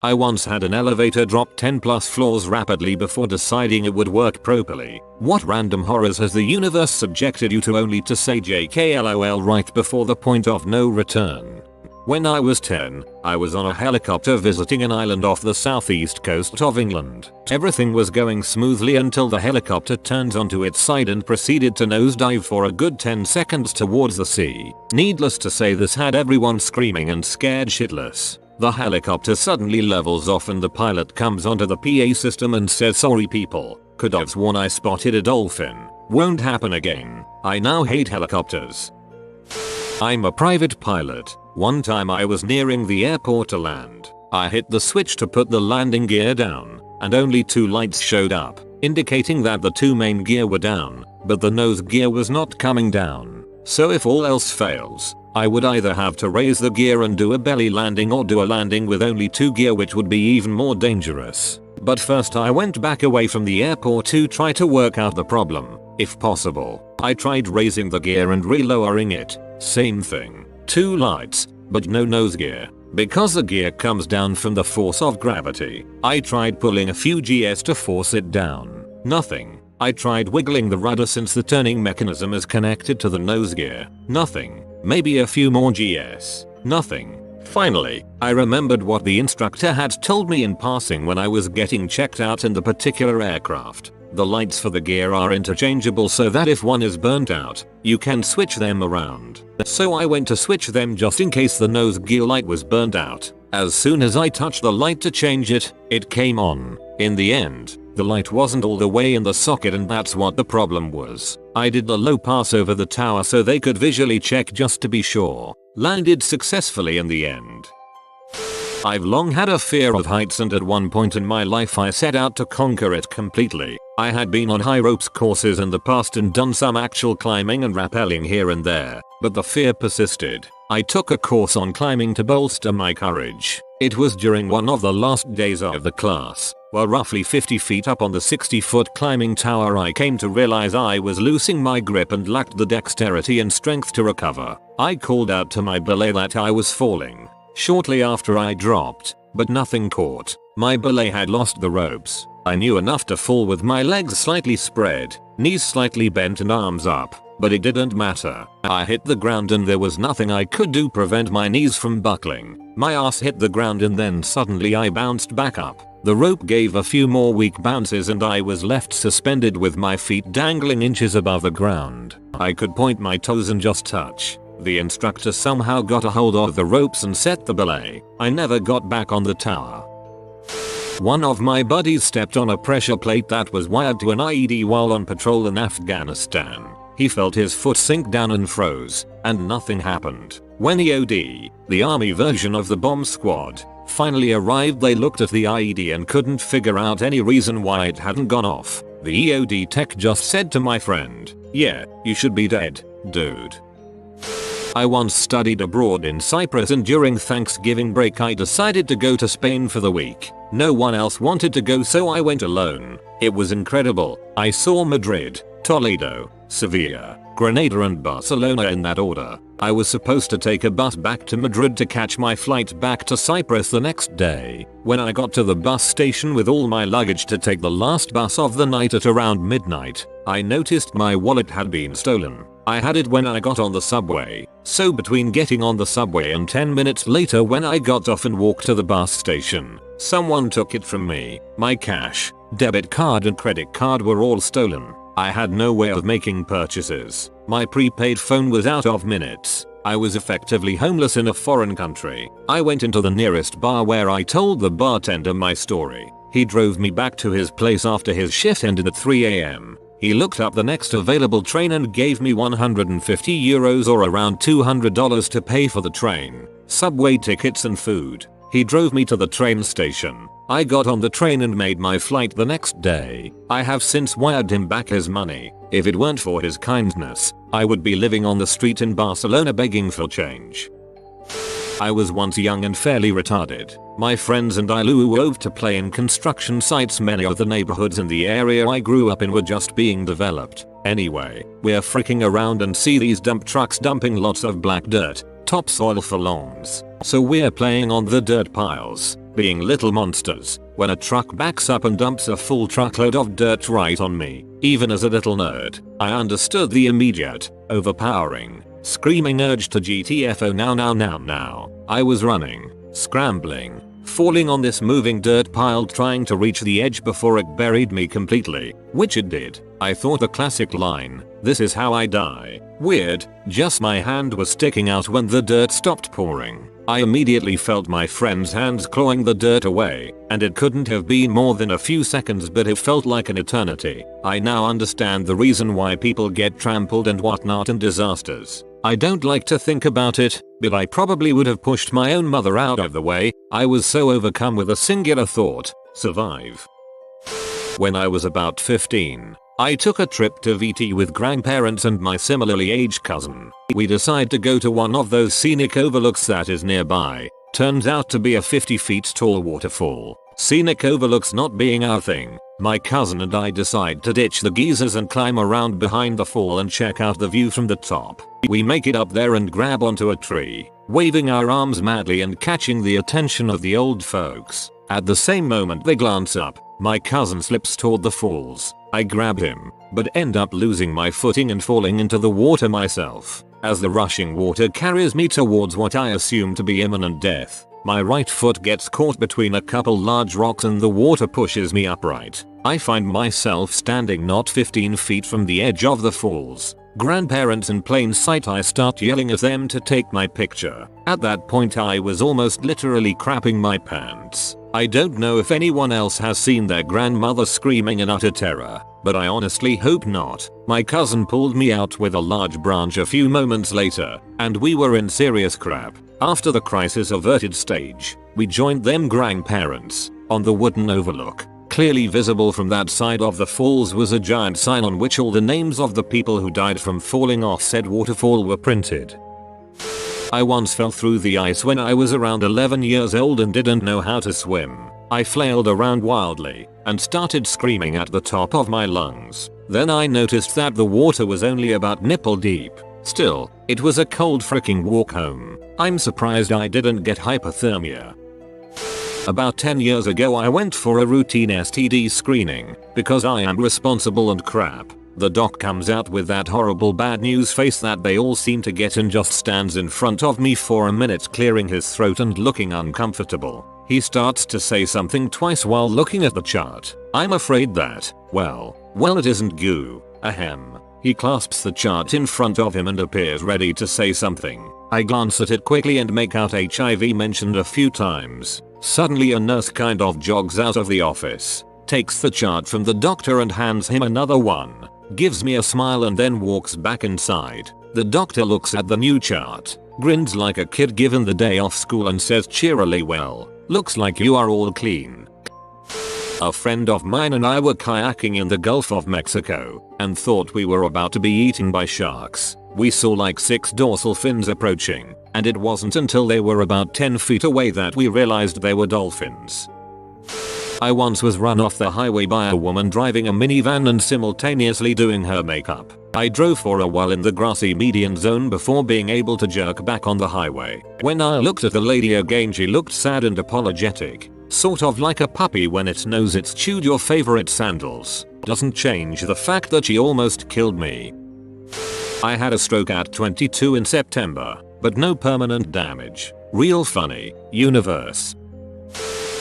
I once had an elevator drop 10 plus floors rapidly before deciding it would work properly. What random horrors has the universe subjected you to only to say JKLOL right before the point of no return? When I was 10, I was on a helicopter visiting an island off the southeast coast of England. Everything was going smoothly until the helicopter turned onto its side and proceeded to nosedive for a good 10 seconds towards the sea. Needless to say, this had everyone screaming and scared shitless. The helicopter suddenly levels off and the pilot comes onto the PA system and says, "Sorry people, could have sworn I spotted a dolphin. Won't happen again. I now hate helicopters." I'm a private pilot. One time I was nearing the airport to land. I hit the switch to put the landing gear down, and only 2 lights showed up, indicating that the 2 main gear were down, but the nose gear was not coming down. So if all else fails, I would either have to raise the gear and do a belly landing or do a landing with only 2 gear, which would be even more dangerous. But first I went back away from the airport to try to work out the problem, if possible. I tried raising the gear and re-lowering it. Same thing. 2 lights, but no nose gear. Because the gear comes down from the force of gravity. I tried pulling a few Gs to force it down. Nothing. I tried wiggling the rudder since the turning mechanism is connected to the nose gear. Nothing. Maybe a few more Gs. Nothing. Finally, I remembered what the instructor had told me in passing when I was getting checked out in the particular aircraft. The lights for the gear are interchangeable so that if one is burnt out, you can switch them around. So I went to switch them just in case the nose gear light was burnt out. As soon as I touched the light to change it, it came on. In the end, the light wasn't all the way in the socket, and that's what the problem was. I did the low pass over the tower so they could visually check just to be sure. Landed successfully in the end. I've long had a fear of heights, and at one point in my life I set out to conquer it completely. I had been on high ropes courses in the past and done some actual climbing and rappelling here and there, but the fear persisted. I took a course on climbing to bolster my courage. It was during one of the last days of the class. While roughly 50 feet up on the 60-foot climbing tower, I came to realize I was losing my grip and lacked the dexterity and strength to recover. I called out to my belay that I was falling. Shortly after I dropped, but nothing caught. My belay had lost the ropes. I knew enough to fall with my legs slightly spread, knees slightly bent and arms up, but it didn't matter. I hit the ground and there was nothing I could do prevent my knees from buckling. My ass hit the ground and then suddenly I bounced back up. The rope gave a few more weak bounces and I was left suspended with my feet dangling inches above the ground. I could point my toes and just touch. The instructor somehow got a hold of the ropes and set the belay. I never got back on the tower. One of my buddies stepped on a pressure plate that was wired to an IED while on patrol in Afghanistan. He felt his foot sink down and froze, and nothing happened. When EOD, the army version of the bomb squad, finally arrived, they looked at the IED and couldn't figure out any reason why it hadn't gone off. The EOD tech just said to my friend, "Yeah, you should be dead, dude." I once studied abroad in Cyprus, and during Thanksgiving break I decided to go to Spain for the week. No one else wanted to go, so I went alone. It was incredible. I saw Madrid, Toledo, Sevilla, Granada and Barcelona in that order. I was supposed to take a bus back to Madrid to catch my flight back to Cyprus the next day. When I got to the bus station with all my luggage to take the last bus of the night at around midnight, I noticed my wallet had been stolen. I had it when I got on the subway, so between getting on the subway and 10 minutes later when I got off and walked to the bus station, someone took it from me. My cash, debit card and credit card were all stolen. I had no way of making purchases. My prepaid phone was out of minutes. I was effectively homeless in a foreign country. I went into the nearest bar where I told the bartender my story. He drove me back to his place after his shift ended at 3 AM. He looked up the next available train and gave me €150 or around $200 to pay for the train, subway tickets and food. He drove me to the train station. I got on the train and made my flight the next day. I have since wired him back his money. If it weren't for his kindness, I would be living on the street in Barcelona begging for change. I was once young and fairly retarded. My friends and I loved to play in construction sites. Many of the neighborhoods in the area I grew up in were just being developed. Anyway, we're freaking around and see these dump trucks dumping lots of black dirt, topsoil for lawns. So we're playing on the dirt piles. being little monsters when a truck backs up and dumps a full truckload of dirt right on me. Even as a little nerd, I understood the immediate, overpowering, screaming urge to GTFO now. I was running, scrambling, falling on this moving dirt pile trying to reach the edge before it buried me completely, which it did. I thought the classic line, "This is how I die." Weird, just my hand was sticking out when the dirt stopped pouring. I immediately felt my friend's hands clawing the dirt away, and it couldn't have been more than a few seconds, but it felt like an eternity. I now understand the reason why people get trampled and whatnot in disasters. I don't like to think about it, but I probably would have pushed my own mother out of the way. I was so overcome with a singular thought: survive. When I was about 15, I took a trip to VT with grandparents and my similarly aged cousin. We decided to go to one of those scenic overlooks that is nearby. Turns out to be a 50 feet tall waterfall. Scenic overlooks not being our thing, my cousin and I decide to ditch the geezers and climb around behind the fall and check out the view from the top. We make it up there and grab onto a tree, waving our arms madly and catching the attention of the old folks. At the same moment they glance up, my cousin slips toward the falls. I grab him, but end up losing my footing and falling into the water myself. As the rushing water carries me towards what I assume to be imminent death, my right foot gets caught between a couple large rocks and the water pushes me upright. I find myself standing not 15 feet from the edge of the falls. Grandparents in plain sight. I start yelling at them to take my picture. At that point I was almost literally crapping my pants. I don't know if anyone else has seen their grandmother screaming in utter terror, but I honestly hope not. My cousin pulled me out with a large branch a few moments later, and we were in serious crap. After the crisis averted stage, we joined them grandparents on the wooden overlook. Clearly visible from that side of the falls was a giant sign on which all the names of the people who died from falling off said waterfall were printed. I once fell through the ice when I was around 11 years old and didn't know how to swim. I flailed around wildly and started screaming at the top of my lungs. Then I noticed that the water was only about nipple deep. Still, it was a cold freaking walk home. I'm surprised I didn't get hypothermia. About 10 years ago I went for a routine STD screening because I am responsible and crap. The doc comes out with that horrible bad news face that they all seem to get and just stands in front of me for a minute clearing his throat and looking uncomfortable. He starts to say something twice while looking at the chart. I'm afraid that, well it isn't goo. Ahem. He clasps the chart in front of him and appears ready to say something. I glance at it quickly and make out HIV mentioned a few times. Suddenly a nurse kind of jogs out of the office, takes the chart from the doctor and hands him another one, gives me a smile and then walks back inside. The doctor looks at the new chart, grins like a kid given the day off school and says cheerily, "Well, looks like you are all clean." A friend of mine and I were kayaking in the Gulf of Mexico and thought we were about to be eaten by sharks. We saw like 6 dorsal fins approaching, and it wasn't until they were about 10 feet away that we realized they were dolphins. I once was run off the highway by a woman driving a minivan and simultaneously doing her makeup. I drove for a while in the grassy median zone before being able to jerk back on the highway. When I looked at the lady again, she looked sad and apologetic, sort of like a puppy when it knows it's chewed your favorite sandals. Doesn't change the fact that she almost killed me. I had a stroke at 22 in September, but no permanent damage. Real funny. Universe.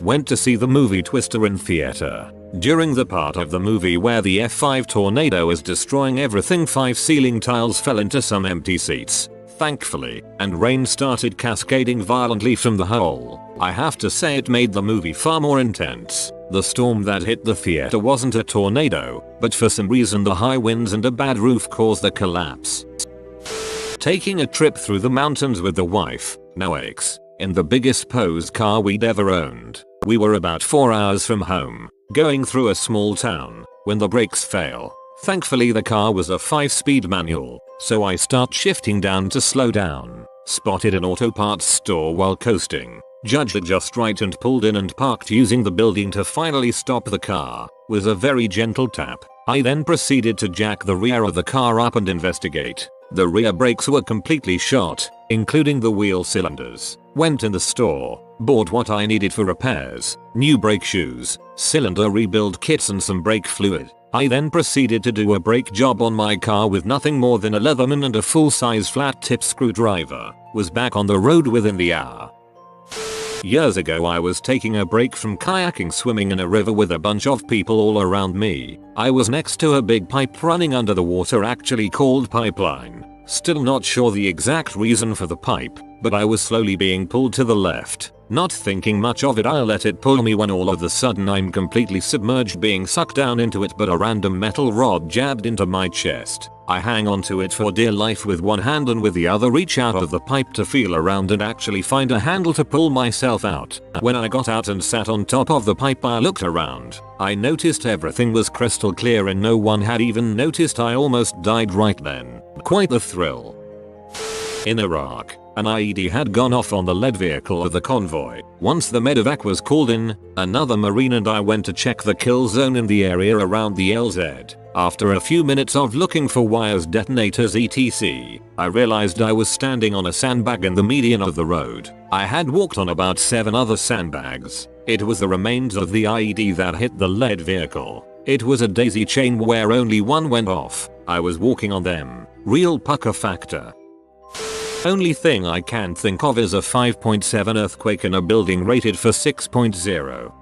Went to see the movie Twister in theater. During the part of the movie where the F5 tornado is destroying everything, 5 ceiling tiles fell into some empty seats, thankfully, and rain started cascading violently from the hole. I have to say it made the movie far more intense. The storm that hit the theater wasn't a tornado, but for some reason the high winds and a bad roof caused the collapse. Taking a trip through the mountains with the wife, no ex, in the biggest posed car we'd ever owned. We were about 4 hours from home, going through a small town, when the brakes fail. Thankfully the car was a 5-speed manual, so I start shifting down to slow down. Spotted an auto parts store while coasting. Judged it just right and pulled in and parked using the building to finally stop the car. Was a very gentle tap. I then proceeded to jack the rear of the car up and investigate. The rear brakes were completely shot, including the wheel cylinders. Went in the store, bought what I needed for repairs, new brake shoes, cylinder rebuild kits and some brake fluid. I then proceeded to do a brake job on my car with nothing more than a Leatherman and a full-size flat tip screwdriver. Was back on the road within the hour. Years ago I was taking a break from kayaking, swimming in a river with a bunch of people all around me. I was next to a big pipe running under the water, actually called pipeline. Still not sure the exact reason for the pipe, but I was slowly being pulled to the left. Not thinking much of it, I let it pull me when all of a sudden I'm completely submerged, being sucked down into it, but a random metal rod jabbed into my chest. I hang onto it for dear life with one hand and with the other reach out of the pipe to feel around and actually find a handle to pull myself out. When I got out and sat on top of the pipe, I looked around. I noticed everything was crystal clear and no one had even noticed. I almost died right then. Quite the thrill. In Iraq, an IED had gone off on the lead vehicle of the convoy. Once the medevac was called in, another Marine and I went to check the kill zone in the area around the LZ. After a few minutes of looking for wires, detonators etc., I realized I was standing on a sandbag in the median of the road. I had walked on about 7 other sandbags. It was the remains of the IED that hit the lead vehicle. It was a daisy chain where only one went off. I was walking on them. Real pucker factor. Only thing I can think of is a 5.7 earthquake in a building rated for 6.0.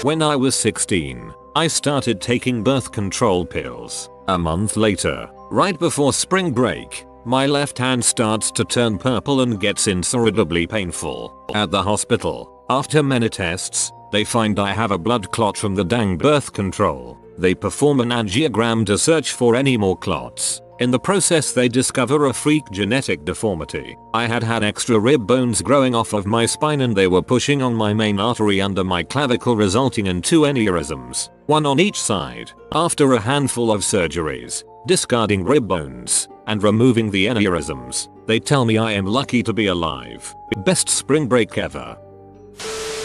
When I was 16, I started taking birth control pills. A month later, right before spring break, my left hand starts to turn purple and gets insufferably painful. At the hospital, after many tests, they find I have a blood clot from the dang birth control. They perform an angiogram to search for any more clots. In the process they discover a freak genetic deformity. I had extra rib bones growing off of my spine and they were pushing on my main artery under my clavicle, resulting in 2 aneurysms, one on each side. After a handful of surgeries, discarding rib bones, and removing the aneurysms, they tell me I am lucky to be alive. Best spring break ever.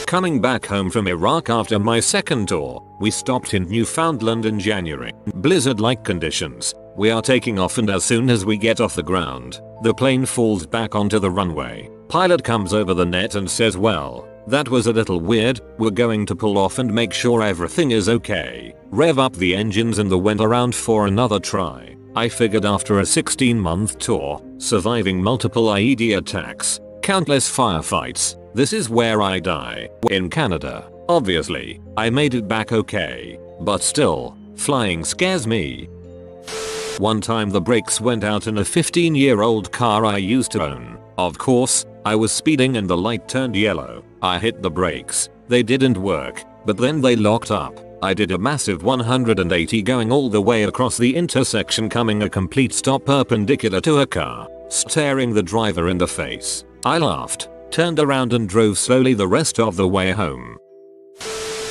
Coming back home from Iraq after my second tour, we stopped in Newfoundland in January. Blizzard-like conditions. We are taking off and as soon as we get off the ground, the plane falls back onto the runway. Pilot comes over the net and says, "Well, that was a little weird, we're going to pull off and make sure everything is okay. Rev up the engines," and the went around for another try. I figured after a 16-month tour, surviving multiple IED attacks, countless firefights, this is where I die. In Canada, obviously, I made it back okay. But still, flying scares me. One time the brakes went out in a 15-year-old car I used to own. Of course, I was speeding and the light turned yellow. I hit the brakes. They didn't work, but then they locked up. I did a massive 180 going all the way across the intersection, coming a complete stop perpendicular to a car, staring the driver in the face. I laughed, turned around and drove slowly the rest of the way home.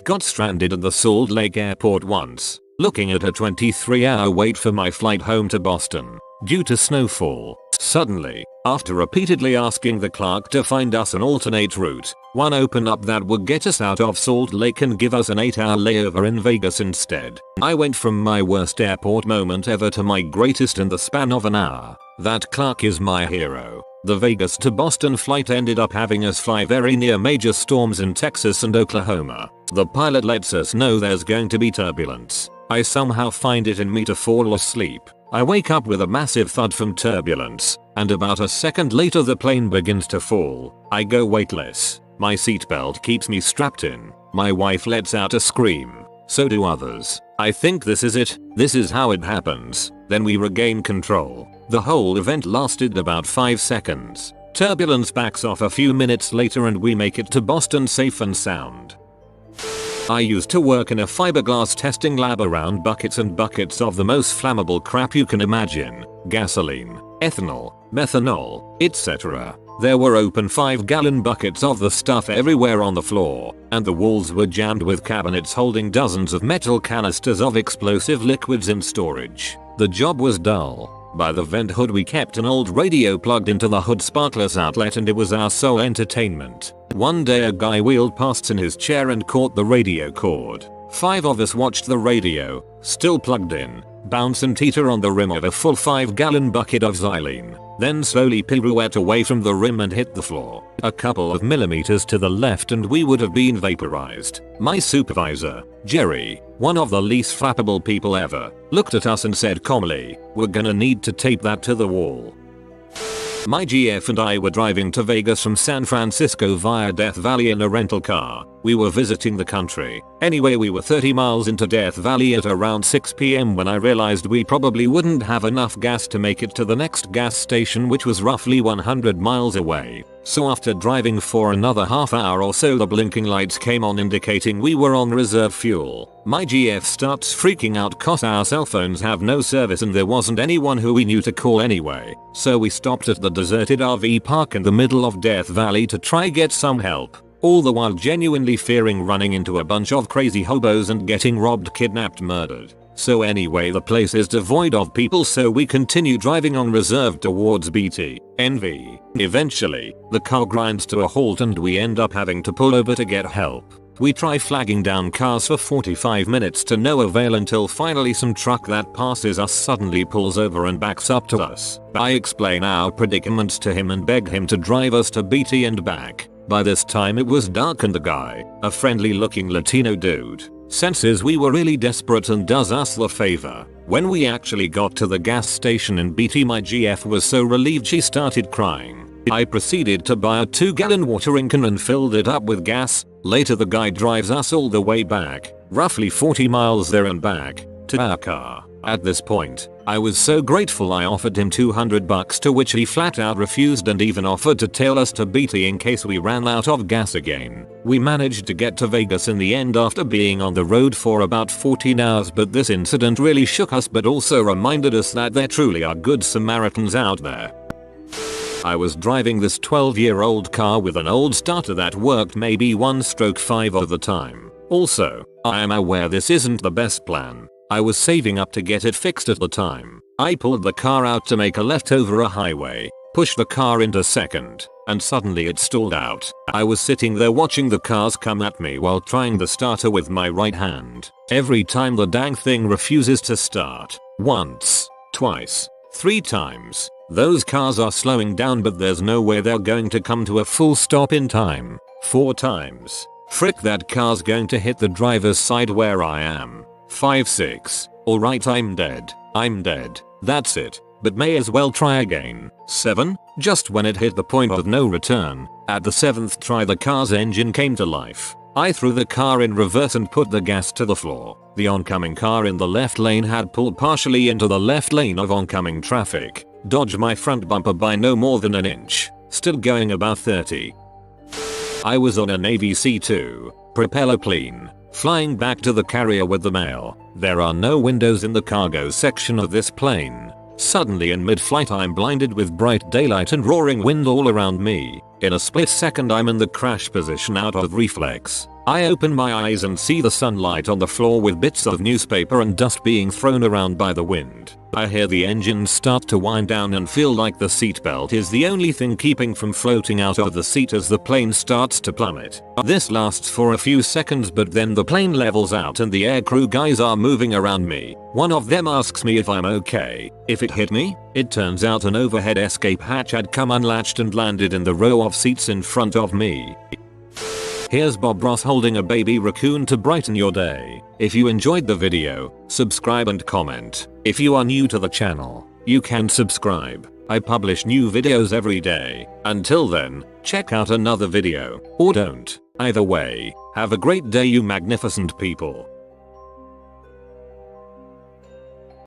Got stranded at the Salt Lake airport once, looking at a 23-hour wait for my flight home to Boston, due to snowfall. Suddenly, after repeatedly asking the clerk to find us an alternate route, one opened up that would get us out of Salt Lake and give us an 8-hour layover in Vegas instead. I went from my worst airport moment ever to my greatest in the span of an hour. That clerk is my hero. The Vegas to Boston flight ended up having us fly very near major storms in Texas and Oklahoma. The pilot lets us know there's going to be turbulence. I somehow find it in me to fall asleep. I wake up with a massive thud from turbulence, and about a second later the plane begins to fall. I go weightless. My seatbelt keeps me strapped in. My wife lets out a scream. So do others. I think this is it. This is how it happens. Then we regain control. The whole event lasted about 5 seconds. Turbulence backs off a few minutes later and we make it to Boston safe and sound. I used to work in a fiberglass testing lab around buckets and buckets of the most flammable crap you can imagine. Gasoline, ethanol, methanol, etc. There were open 5-gallon buckets of the stuff everywhere on the floor, and the walls were jammed with cabinets holding dozens of metal canisters of explosive liquids in storage. The job was dull. By the vent hood we kept an old radio plugged into the hood sparkless outlet and it was our sole entertainment. One day a guy wheeled past in his chair and caught the radio cord. 5 of us watched the radio, still plugged in, bounce and teeter on the rim of a full 5-gallon bucket of xylene. then slowly pirouette away from the rim and hit the floor. A couple of millimeters to the left and we would have been vaporized. My supervisor, Jerry, one of the least flappable people ever, looked at us and said calmly, "We're gonna need to tape that to the wall." My GF and I were driving to Vegas from San Francisco via Death Valley in a rental car. We were visiting the country. Anyway, we were 30 miles into Death Valley at around 6 PM when I realized we probably wouldn't have enough gas to make it to the next gas station, which was roughly 100 miles away. So after driving for another half hour or so, the blinking lights came on indicating we were on reserve fuel. My GF starts freaking out cause our cell phones have no service and there wasn't anyone who we knew to call anyway. So we stopped at the deserted RV park in the middle of Death Valley to try get some help. All the while genuinely fearing running into a bunch of crazy hobos and getting robbed, kidnapped, murdered. So anyway, the place is devoid of people, so we continue driving on reserve towards BT, NV. Eventually, the car grinds to a halt and we end up having to pull over to get help. We try flagging down cars for 45 minutes to no avail until finally some truck that passes us suddenly pulls over and backs up to us. I explain our predicaments to him and beg him to drive us to BT and back. By this time it was dark and the guy, a friendly looking Latino dude, senses we were really desperate and does us the favor. When we actually got to the gas station in BT, my GF was so relieved she started crying. I proceeded to buy a 2-gallon watering can and filled it up with gas. Later the guy drives us all the way back, roughly 40 miles there and back, to our car. At this point, I was so grateful I offered him $200, to which he flat out refused and even offered to tail us to BT in case we ran out of gas again. We managed to get to Vegas in the end after being on the road for about 14 hours, but this incident really shook us but also reminded us that there truly are good Samaritans out there. I was driving this 12-year-old car with an old starter that worked maybe 1/5 of the time. Also, I am aware this isn't the best plan. I was saving up to get it fixed at the time. I pulled the car out to make a left over a highway, pushed the car into second, and suddenly it stalled out. I was sitting there watching the cars come at me while trying the starter with my right hand. Every time the dang thing refuses to start. Once, twice, 3 times. Those cars are slowing down but there's no way they're going to come to a full stop in time. 4 times. Frick, that car's going to hit the driver's side where I am. 5, 6. Alright, I'm dead. I'm dead. That's it. But may as well try again. 7. Just when it hit the point of no return, at the 7th try the car's engine came to life. I threw the car in reverse and put the gas to the floor. The oncoming car in the left lane had pulled partially into the left lane of oncoming traffic. Dodged my front bumper by no more than an inch. Still going about 30. I was on an AVC-2, propeller clean, flying back to the carrier with the mail. There are no windows in the cargo section of this plane. Suddenly in mid-flight I'm blinded with bright daylight and roaring wind all around me. In a split second I'm in the crash position out of reflex. I open my eyes and see the sunlight on the floor with bits of newspaper and dust being thrown around by the wind. I hear the engine start to wind down and feel like the seatbelt is the only thing keeping from floating out of the seat as the plane starts to plummet. This lasts for a few seconds but then the plane levels out and the aircrew guys are moving around me. One of them asks me if I'm okay. If it hit me? It turns out an overhead escape hatch had come unlatched and landed in the row of seats in front of me. Here's Bob Ross holding a baby raccoon to brighten your day. If you enjoyed the video, subscribe and comment. If you are new to the channel, you can subscribe. I publish new videos every day. Until then, check out another video, or don't. Either way, have a great day you magnificent people.